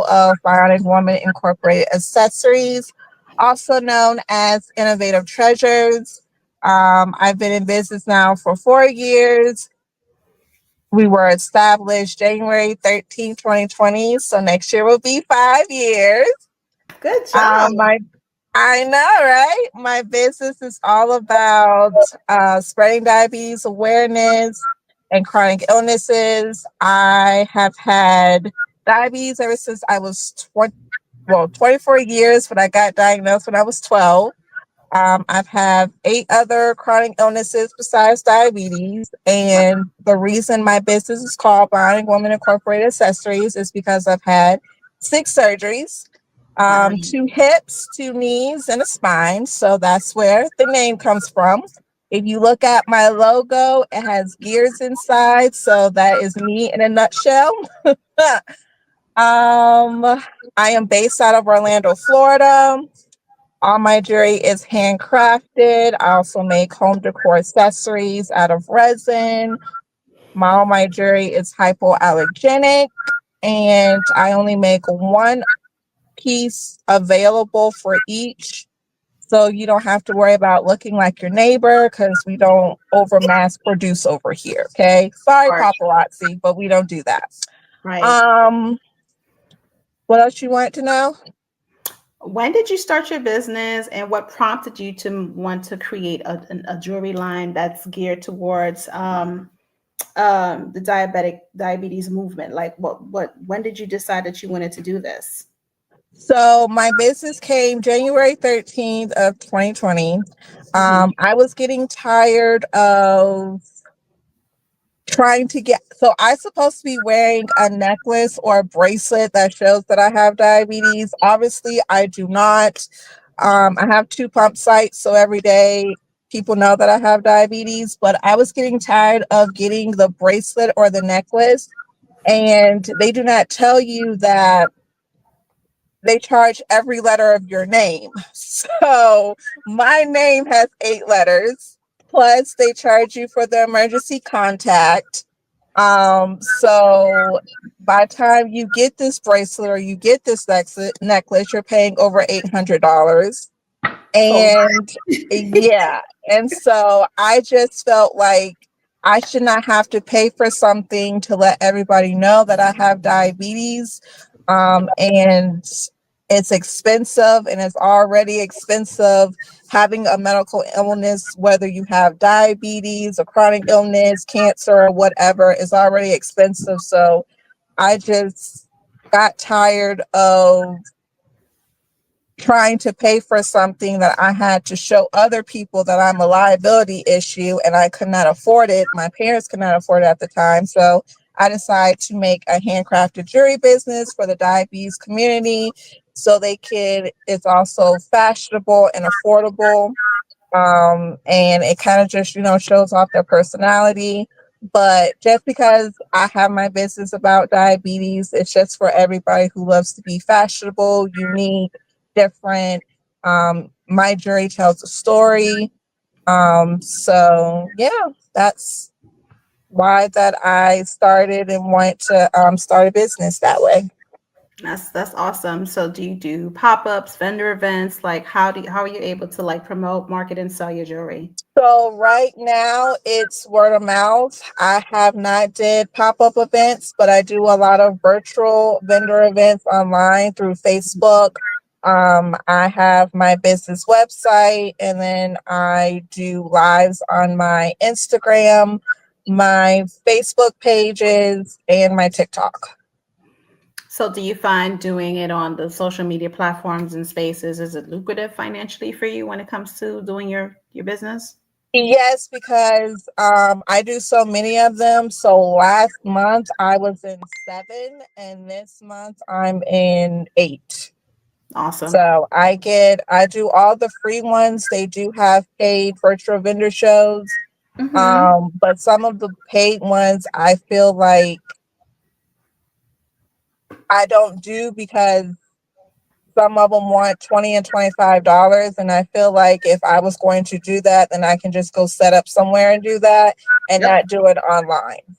of Bionic Woman Incorporated Accessories, also known as Innovative Treasures. I've been in business now for 4 years. We were established January 13th, 2020. So next year will be 5 years. Good job. My I know, right? My business is all about spreading diabetes awareness and chronic illnesses. I have had diabetes ever since I was 24 years, but I got diagnosed when I was 12. I've had 8 other chronic illnesses besides diabetes. And the reason my business is called Bionic Woman Incorporated Accessories is because I've had 6 surgeries, Wow. 2 hips, 2 knees, and a spine. So that's where the name comes from. If you look at my logo, it has gears inside. So that is me in a nutshell. I am based out of Orlando, Florida. All my jewelry is handcrafted. I also make home decor accessories out of resin. All my jewelry is hypoallergenic, and I only make one piece available for each. So you don't have to worry about looking like your neighbor because we don't over mass produce over here. Okay. Sorry, Right. paparazzi, but we don't do that. Right. Um, what else you want to know? When did you start your business and what prompted you to want to create a jewelry line that's geared towards the diabetes movement? Like when did you decide that you wanted to do this? So my business came January 13th of 2020. Mhm. I was getting tired of trying to get, so I supposed to be wearing a necklace or a bracelet that shows that I have diabetes. Obviously, I do not. I have 2 pump sites, so every day people know that I have diabetes, but I was getting tired of getting the bracelet or the necklace, and they do not tell you that they charge every letter of your name. So my name has 8 letters. Plus, they charge you for the emergency contact. So by the time you get this bracelet or you get this necklace, you're paying over $800. Oh, And yeah, and so I just felt like I should not have to pay for something to let everybody know that I have diabetes. And it's expensive, and it's already expensive having a medical illness, whether you have diabetes, a chronic illness, cancer, or whatever, is already expensive. So I just got tired of trying to pay for something that I had to show other people that I'm a liability issue and I could not afford it. My parents could not afford it at the time. So I decided to make a handcrafted jewelry business for the diabetes community so they can, it's also fashionable and affordable. And it kind of just, shows off their personality. But just because I have my business about diabetes, it's just for everybody who loves to be fashionable, unique, different. My jewelry tells a story. So yeah, that's why that I started and want to start a business that way. that's awesome. So do you do pop-ups, vendor events? Like how are you able to like promote, market, and sell your jewelry? So right now it's word of mouth. I have not did pop-up events, but I do a lot of virtual vendor events online through Facebook. I have my business website, and then I do lives on my Instagram, my Facebook pages, and my TikTok. So do you find doing it on the social media platforms and spaces, is it lucrative financially for you when it comes to doing your business? Yes, because I do so many of them. So last month I was in 7, and this month I'm in 8. Awesome. So I do all the free ones. They do have paid virtual vendor shows. Mm-hmm. But some of the paid ones I feel like I don't do because some of them want 20 and $25. And I feel like if I was going to do that, then I can just go set up somewhere and do that and Yep. not do it online.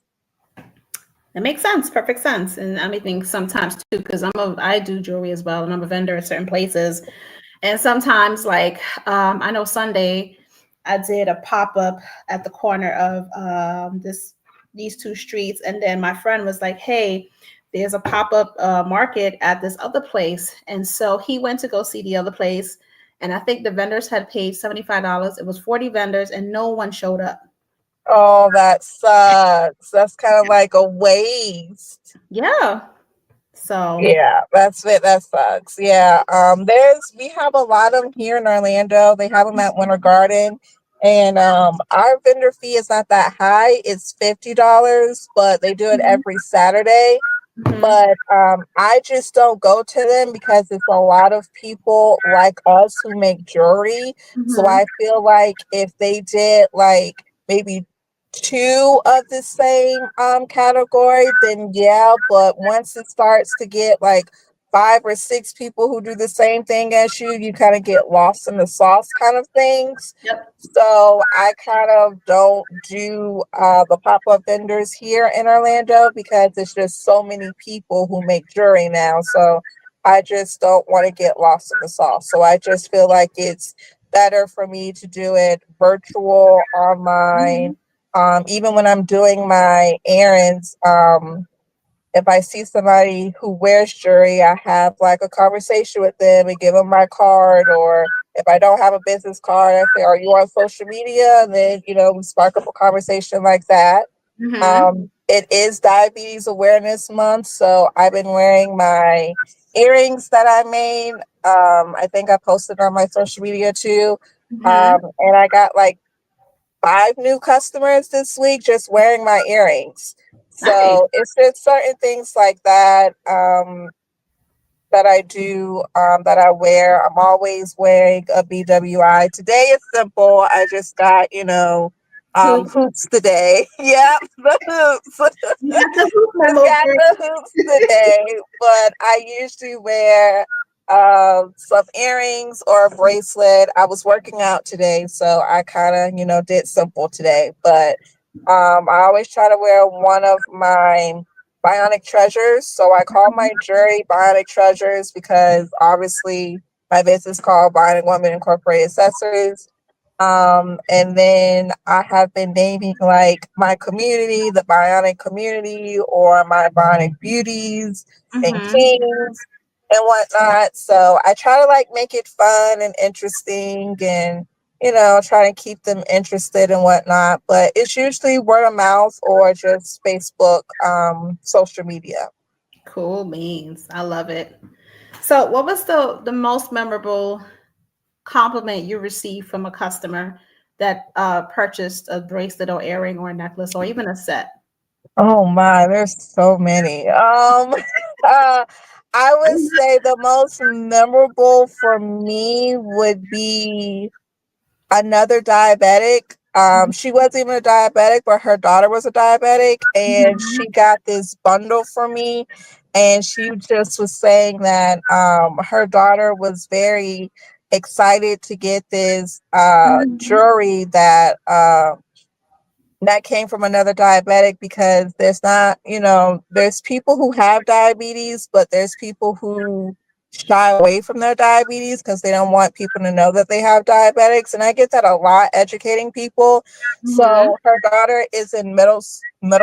It makes sense, perfect sense. And I think sometimes too, because I do jewelry as well, and I'm a vendor at certain places. And sometimes, like, I know Sunday, I did a pop up at the corner of these two streets, and then my friend was like, "Hey, there's a pop up market at this other place," and so he went to go see the other place, and I think the vendors had paid $75. It was 40 vendors, and no one showed up. Oh, that sucks. That's kind of like a waste. Yeah, so. Yeah, that's it. That sucks. Yeah. We have a lot of them here in Orlando. They have them at Winter Garden. And our vendor fee is not that high. It's $50, but they do it Mhm, every Saturday. mhm, But I just don't go to them because it's a lot of people like us who make jewelry. So mhm. I feel like if they did like maybe two of the same category, then yeah. But once it starts to get like five or six people who do the same thing as you kind of get lost in the sauce kind of things. Yep. So I kind of don't do the pop-up vendors here in Orlando because it's just so many people who make jewelry now. So I just don't want to get lost in the sauce. So I just feel like it's better for me to do it virtual, online. Mhm. Even when I'm doing my errands, if I see somebody who wears jewelry, I have like a conversation with them and give them my card. Or if I don't have a business card, I say, "Are you on social media?" And then, we spark up a conversation like that. Mhm. It is Diabetes Awareness Month. So I've been wearing my earrings that I made. I think I posted on my social media too. Mhm. And I got like five new customers this week just wearing my earrings. Nice. So it's just certain things like that that I do, that I wear. I'm always wearing a BWI. Today is simple. I just got, Hoop. hoops today. Yep, the hoops. You got the hoop Just memo, got girl. the hoops today, but I usually wear some earrings or a bracelet. I was working out today, so I kind of, did simple today. But I always try to wear one of my bionic treasures. So I call my jewelry bionic treasures because obviously my business called Bionic Woman Incorporated Accessories. And then I have been naming like my community, the Bionic community, or my Bionic beauties and Mhm. kings and whatnot. So I try to like make it fun and interesting and, try to keep them interested and whatnot. But it's usually word of mouth or just Facebook, social media. Cool beans. I love it. So, what was the most memorable compliment you received from a customer that purchased a bracelet or earring or a necklace or even a set? Oh my, there's so many. Uh, I would say the most memorable for me would be another diabetic. She wasn't even a diabetic, but her daughter was a diabetic, and Mhm. she got this bundle for me. And she just was saying that her daughter was very excited to get this Mhm. jewelry that came from another diabetic because there's not, there's people who have diabetes, but there's people who shy away from their diabetes because they don't want people to know that they have diabetics. And I get that a lot educating people. Mhm. So her daughter is in middle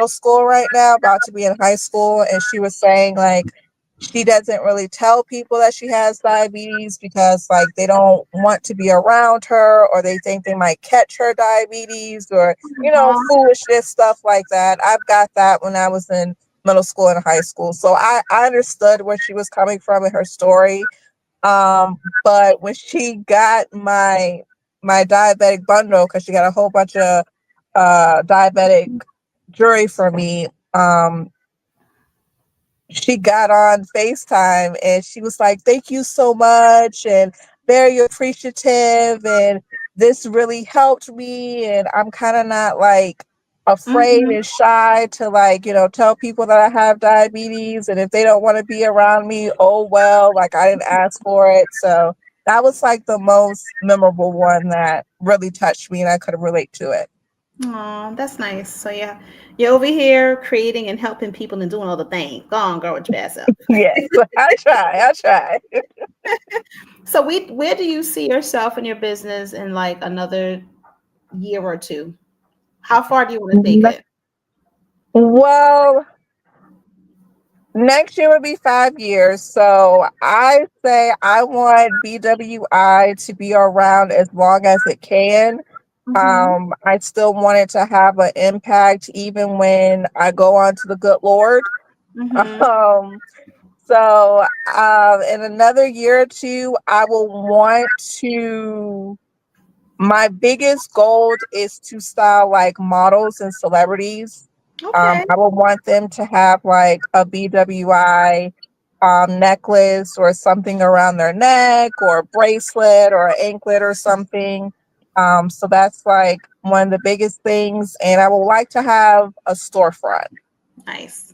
school right now, about to be in high school. And she was saying like, she doesn't really tell people that she has diabetes because like they don't want to be around her or they think they might catch her diabetes or Aw. foolishness, stuff like that. I've got that when I was in middle school and high school. So I understood where she was coming from in her story. But when she got my diabetic bundle, because she got a whole bunch of diabetic jewelry for me, she got on FaceTime and she was like, "Thank you so much and very appreciative and this really helped me and I'm kind of not like afraid Mhm. and shy to like, tell people that I have diabetes and if they don't want to be around me, oh well, like I didn't ask for it." So that was like the most memorable one that really touched me and I could relate to it. Oh, that's nice. So yeah, you're over here creating and helping people and doing all the things. Go on, girl, with your ass up. Yes, I try. I try. So where do you see yourself in your business in like another year or two? How far do you want to take it? Well, next year will be 5 years. So I say I want BWI to be around as long as it can. Mm-hmm. I still want it to have an impact even when I go on to the good Lord. Mm-hmm. Um, in another year or two, I will want to. My biggest goal is to style like models and celebrities. Okay. I would want them to have like a BWI necklace or something around their neck or a bracelet or an anklet or something. So that's like one of the biggest things. And I would like to have a storefront. Nice.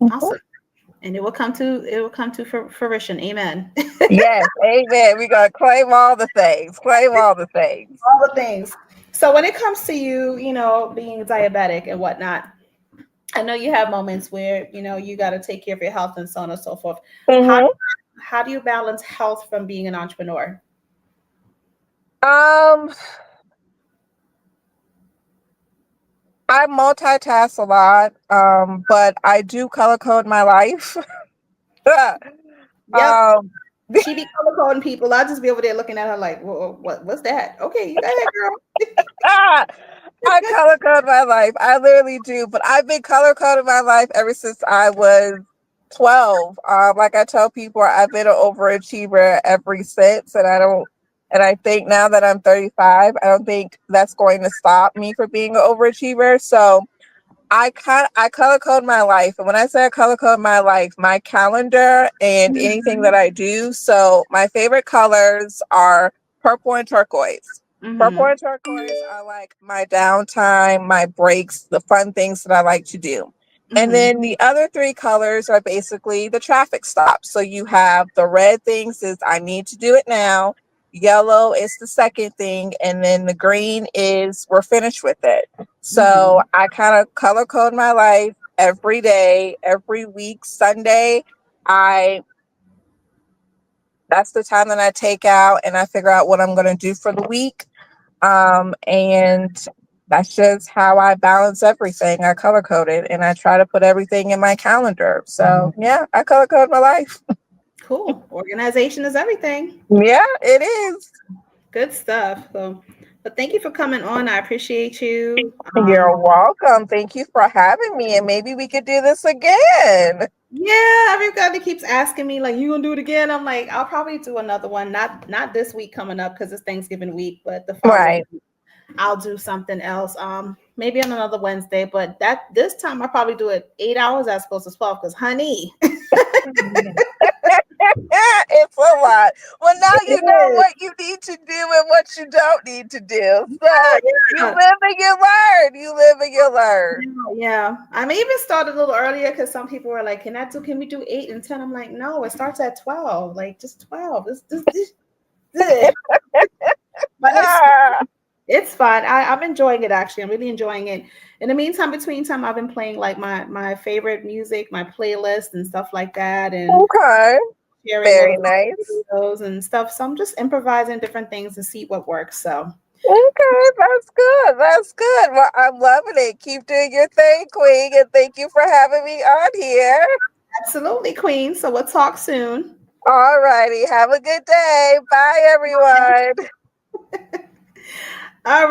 Mhm. Awesome. And it will come to fruition. Amen. Yes, amen. We're going to claim all the things, claim all the things. All the things. So when it comes to you, being diabetic and whatnot, I know you have moments where, you got to take care of your health and so on and so forth. How Hmm. how do you balance health from being an entrepreneur? Um, I multitask a lot, but I do color code my life. Yep. um, She be color coding people. I'll just be over there looking at her like, what's that? Okay, you go ahead, girl. I color code my life. I literally do, but I've been color coding my life ever since I was 12. Like I tell people, I've been an overachiever ever since, and I think now that I'm 35, I don't think that's going to stop me from being an overachiever. So I color code my life. And when I say I color code my life, my calendar and anything that Mhm. I do. So my favorite colors are purple and turquoise. Purple Mhm. and turquoise are like my downtime, my breaks, the fun things that I like to do. And Mhm. then the other three colors are basically the traffic stops. So you have the red things is I need to do it now. Yellow is the second thing. And then the green is we're finished with it. So Mhm. I kind of color code my life every day, every week. Sunday, I that's the time that I take out and I figure out what I'm going to do for the week. And that's just how I balance everything. I color code it and I try to put everything in my calendar. So yeah, I color code my life. Cool. Organization is everything. Yeah, it is. Good stuff. So, but thank you for coming on. I appreciate you. You're welcome. Thank you for having me, and maybe we could do this again. Yeah, everybody keeps asking me like, "You gonna do it again?" I'm like, "I'll probably do another one. Not this week coming up because it's Thanksgiving week, but the following Right. week, I'll do something else. Maybe on another Wednesday, but that this time I'll probably do it 8 hours as opposed to 12. Because, honey, It's a lot. Well, now it you know is. what you need to do and what you don't need to do. So you Yeah, live and you learn. You live and you learn. yeah. I may even start a little earlier because some people were like, Can we do 8 and 10?" I'm like, "No, it starts at 12. Like just 12. This. But Ah, it's fun. I'm enjoying it actually. I'm really enjoying it. In the meantime, between time, I've been playing like my favorite music, my playlist and stuff like that, and okay. sharing Very motivational nice. videos and stuff. So I'm just improvising different things to see what works. So Okay, that's good. That's good. Well, I'm loving it. Keep doing your thing, Queen, and thank you for having me on here. absolutely, Queen. So we'll talk soon. All righty. Have a good day. Bye, everyone. All right.